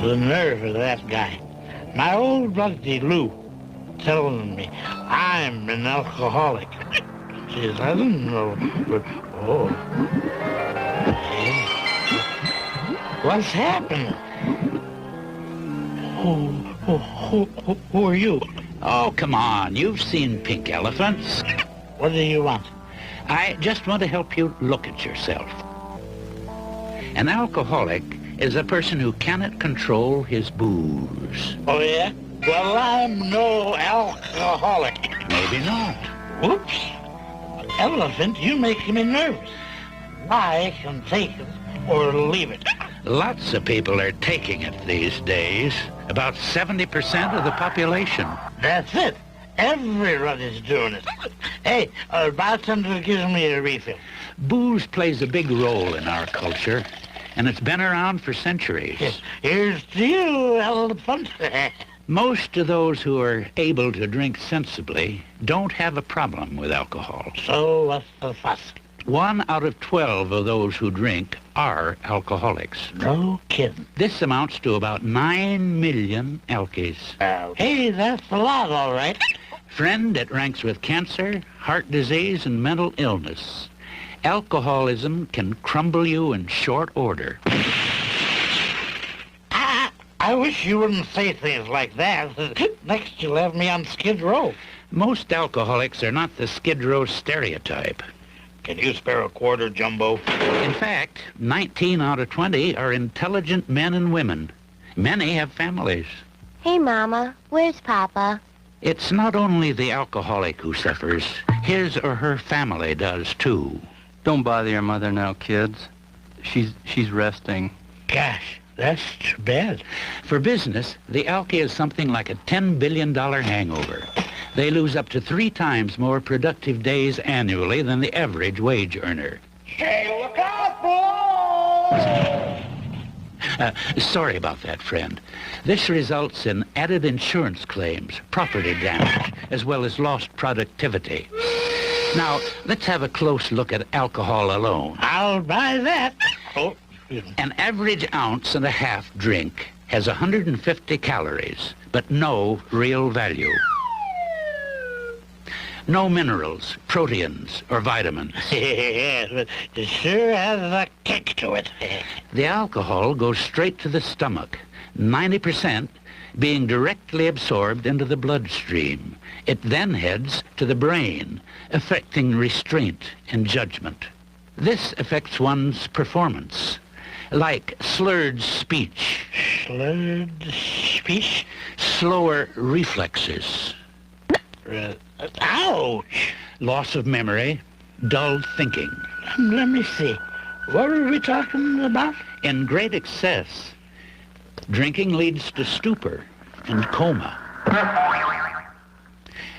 The nerve of that guy. My old buddy Lou telling me I'm an alcoholic. Jeez, I didn't know, but, oh. Yeah. What's happening? Who are you? Oh, come on. You've seen pink elephants. What do you want? I just want to help you look at yourself. An alcoholic is a person who cannot control his booze. Oh, yeah? Well, I'm no alcoholic. Maybe not. Whoops. Elephant, you make me nervous. I can take it or leave it. Lots of people are taking it these days. About 70% of the population. That's it. Everybody's doing it. Hey, bartender gives me a refill. Booze plays a big role in our culture, and it's been around for centuries. Here's to you, elephant. Most of those who are able to drink sensibly don't have a problem with alcohol. So what's the fuss? 1 out of 12 of those who drink are alcoholics. No kidding. This amounts to about 9 million alkies. Hey, that's a lot, all right. Friend, it ranks with cancer, heart disease, and mental illness. Alcoholism can crumble you in short order. I wish you wouldn't say things like that. Next, you'll have me on Skid Row. Most alcoholics are not the Skid Row stereotype. Can you spare a quarter, Jumbo? In fact, 19 out of 20 are intelligent men and women. Many have families. Hey, Mama, where's Papa? It's not only the alcoholic who suffers. His or her family does, too. Don't bother your mother now, kids. She's resting. Gosh, that's too bad. For business, the alky is something like a $10 billion hangover. They lose up to 3 times more productive days annually than the average wage earner. Hey, look out, boys! Sorry about that, friend. This results in added insurance claims, property damage, as well as lost productivity. Now, let's have a close look at alcohol alone. I'll buy that. Oh. An average ounce and a half drink has 150 calories, but no real value. No minerals, proteins, or vitamins. Yes, but it sure has a kick to it. The alcohol goes straight to the stomach, 90% being directly absorbed into the bloodstream. It then heads to the brain, affecting restraint and judgment. This affects one's performance, like slurred speech. Slurred speech? Slower reflexes. Ouch! Loss of memory, dull thinking. Let me see. What were we talking about? In great excess, drinking leads to stupor and coma.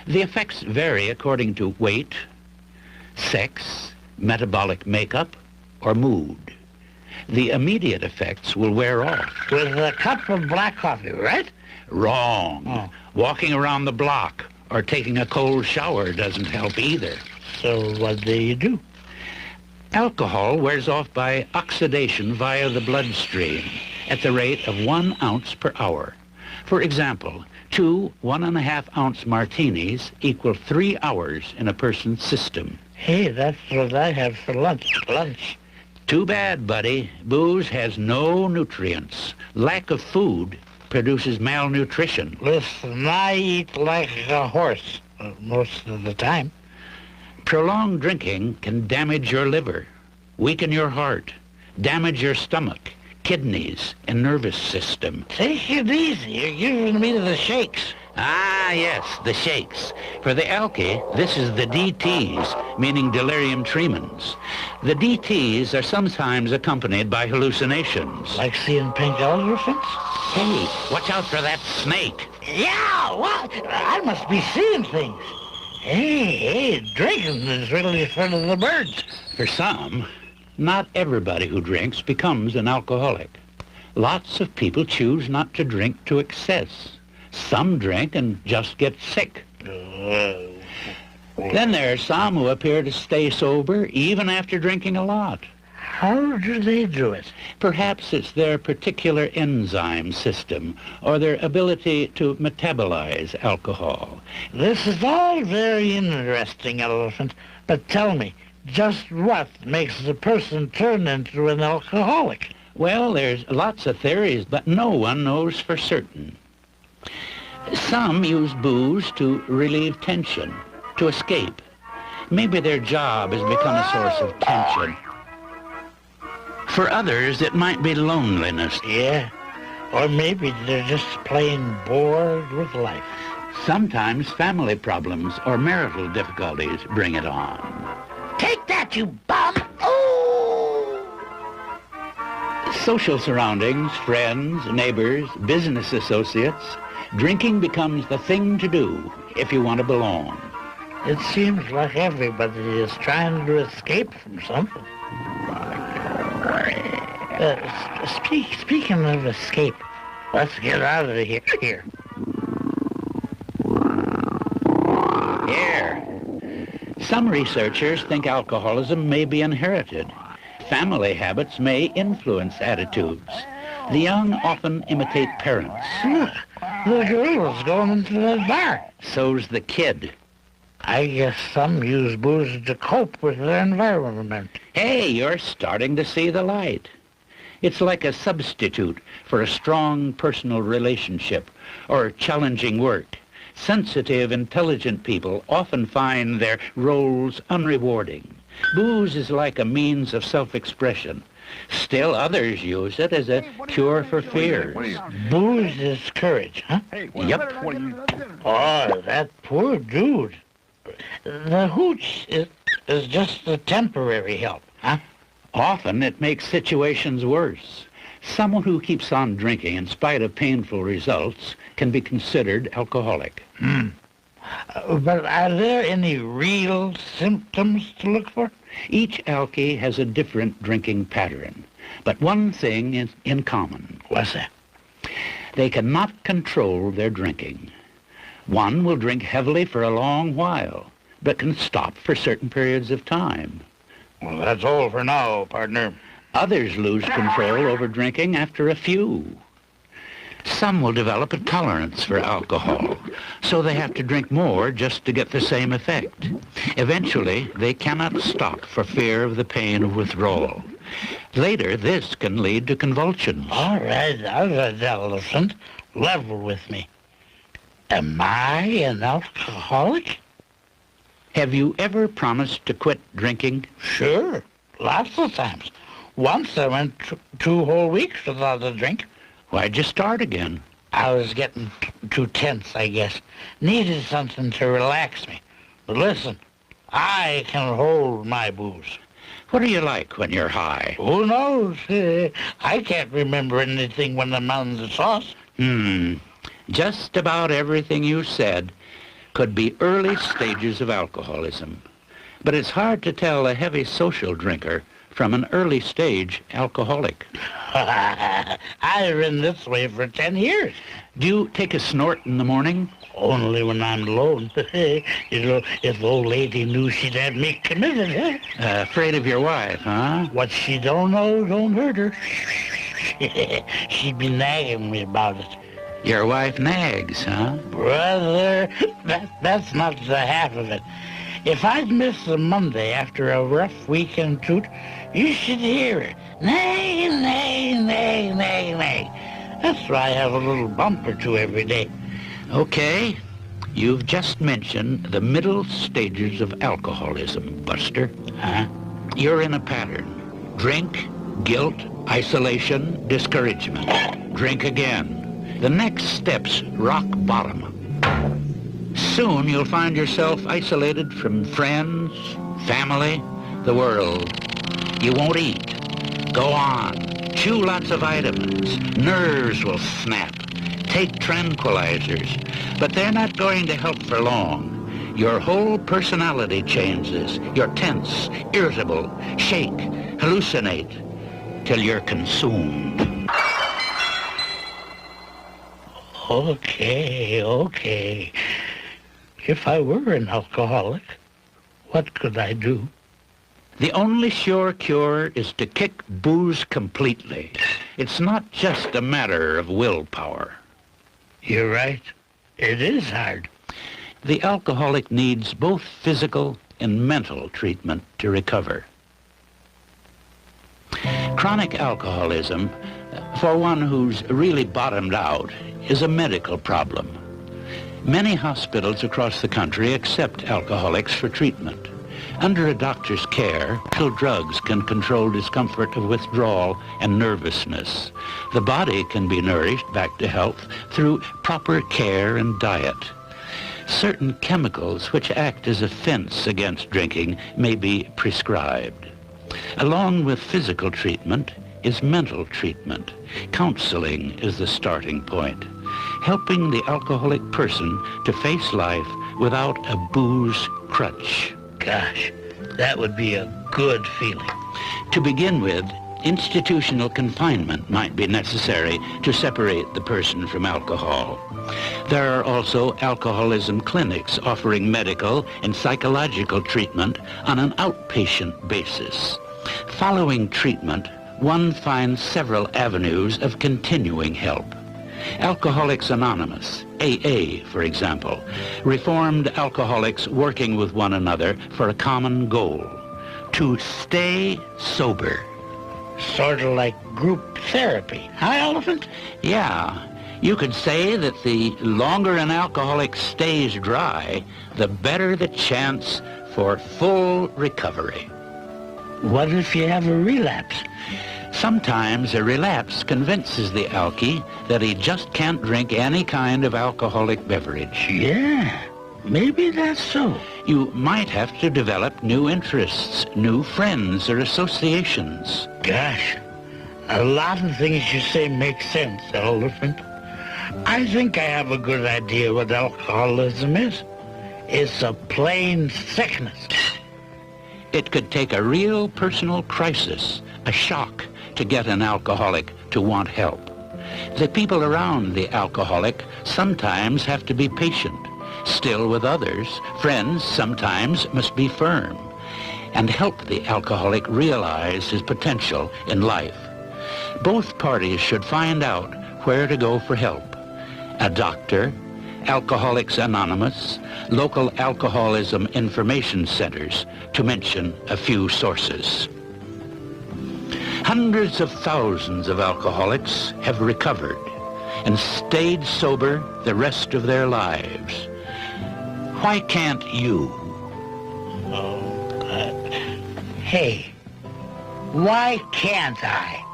The effects vary according to weight, sex, metabolic makeup, or mood. The immediate effects will wear off. With a cup of black coffee, right? Wrong. Oh. Walking around the block or taking a cold shower doesn't help either. So what do you do? Alcohol wears off by oxidation via the bloodstream at the rate of 1 ounce per hour. For example, 2 1.5-ounce martinis equal 3 hours in a person's system. Hey, that's what I have for lunch. Too bad, buddy. Booze has no nutrients. Lack of food produces malnutrition. Listen, I eat like a horse most of the time. Prolonged drinking can damage your liver, weaken your heart, damage your stomach, kidneys, and nervous system. Take it easy. You're giving me the shakes. Ah, yes, the shakes. For the alky, this is the DTs, meaning delirium tremens. The DTs are sometimes accompanied by hallucinations. Like seeing pink elephants? Hey, watch out for that snake. Yeah, what? I must be seeing things. Hey, drinking is really for the birds. For some, not everybody who drinks becomes an alcoholic. Lots of people choose not to drink to excess. Some drink and just get sick. Then there are some who appear to stay sober even after drinking a lot. How do they do it? Perhaps it's their particular enzyme system or their ability to metabolize alcohol. This is all very interesting, Elephant, but tell me, just what makes a person turn into an alcoholic? Well, there's lots of theories, but no one knows for certain. Some use booze to relieve tension, to escape. Maybe their job has become a source of tension. For others, it might be loneliness. Yeah, or maybe they're just plain bored with life. Sometimes family problems or marital difficulties bring it on. Take that, you bum! Ooh! Social surroundings, friends, neighbors, business associates, drinking becomes the thing to do if you want to belong. It seems like everybody is trying to escape from something. Speaking of escape, let's get out of here. Here. Some researchers think alcoholism may be inherited. Family habits may influence attitudes. The young often imitate parents. Look, the girl's going into the bar. So's the kid. I guess some use booze to cope with their environment. Hey, you're starting to see the light. It's like a substitute for a strong personal relationship or challenging work. Sensitive, intelligent people often find their roles unrewarding. Booze is like a means of self-expression. Still, others use it as a cure for fears. Booze is courage, huh? Yep. Oh, that poor dude. The hooch is just a temporary help, huh? Often it makes situations worse. Someone who keeps on drinking in spite of painful results can be considered alcoholic. But are there any real symptoms to look for? Each alkie has a different drinking pattern, but one thing is in common. What's that? They cannot control their drinking. One will drink heavily for a long while, but can stop for certain periods of time. Well, that's all for now, partner. Others lose control over drinking after a few. Some will develop a tolerance for alcohol, so they have to drink more just to get the same effect. Eventually, they cannot stop for fear of the pain of withdrawal. Later, this can lead to convulsions. All right, Elephant, level with me. Am I an alcoholic? Have you ever promised to quit drinking? Sure, lots of times. Once I went 2 whole weeks without a drink. Why'd you start again? I was getting too tense, I guess. Needed something to relax me. But listen, I can hold my booze. What are you like when you're high? Who knows? I can't remember anything when I'm on the sauce. Just about everything you said could be early stages of alcoholism. But it's hard to tell a heavy social drinker from an early stage alcoholic. I've been this way for 10 years. Do you take a snort in the morning? Only when I'm alone. If the old lady knew she'd have me committed, Afraid of your wife, huh? What she don't know don't hurt her. She'd be nagging me about it. Your wife nags, huh? Brother, that's not the half of it. If I'd miss a Monday after a rough weekend toot, you should hear it. Nay, nay, nay, nay, nay. That's why I have a little bump or two every day. Okay. You've just mentioned the middle stages of alcoholism, Buster. Huh? You're in a pattern. Drink, guilt, isolation, discouragement. Drink again. The next step's rock bottom. Soon you'll find yourself isolated from friends, family, the world. You won't eat. Go on. Chew lots of vitamins. Nerves will snap. Take tranquilizers. But they're not going to help for long. Your whole personality changes. You're tense, irritable, shake, hallucinate, till you're consumed. Okay. If I were an alcoholic, what could I do? The only sure cure is to kick booze completely. It's not just a matter of willpower. You're right. It is hard. The alcoholic needs both physical and mental treatment to recover. Chronic alcoholism, for one who's really bottomed out, is a medical problem. Many hospitals across the country accept alcoholics for treatment. Under a doctor's care, drugs can control discomfort of withdrawal and nervousness. The body can be nourished back to health through proper care and diet. Certain chemicals which act as a fence against drinking may be prescribed. Along with physical treatment is mental treatment. Counseling is the starting point, helping the alcoholic person to face life without a booze crutch. Gosh, that would be a good feeling. To begin with, institutional confinement might be necessary to separate the person from alcohol. There are also alcoholism clinics offering medical and psychological treatment on an outpatient basis. Following treatment, one finds several avenues of continuing help. Alcoholics Anonymous, AA, for example, reformed alcoholics working with one another for a common goal, to stay sober. Sort of like group therapy, huh, Elephant? Yeah, you could say that the longer an alcoholic stays dry, the better the chance for full recovery. What if you have a relapse? Sometimes a relapse convinces the alkie that he just can't drink any kind of alcoholic beverage. Yeah, maybe that's so. You might have to develop new interests, new friends or associations. Gosh, a lot of things you say make sense, Elephant. I think I have a good idea what alcoholism is. It's a plain sickness. It could take a real personal crisis, a shock, to get an alcoholic to want help. The people around the alcoholic sometimes have to be patient. Still with others, friends sometimes must be firm and help the alcoholic realize his potential in life. Both parties should find out where to go for help. A doctor, Alcoholics Anonymous, local alcoholism information centers, to mention a few sources. Hundreds of thousands of alcoholics have recovered and stayed sober the rest of their lives. Why can't you? Oh, God. Hey, why can't I?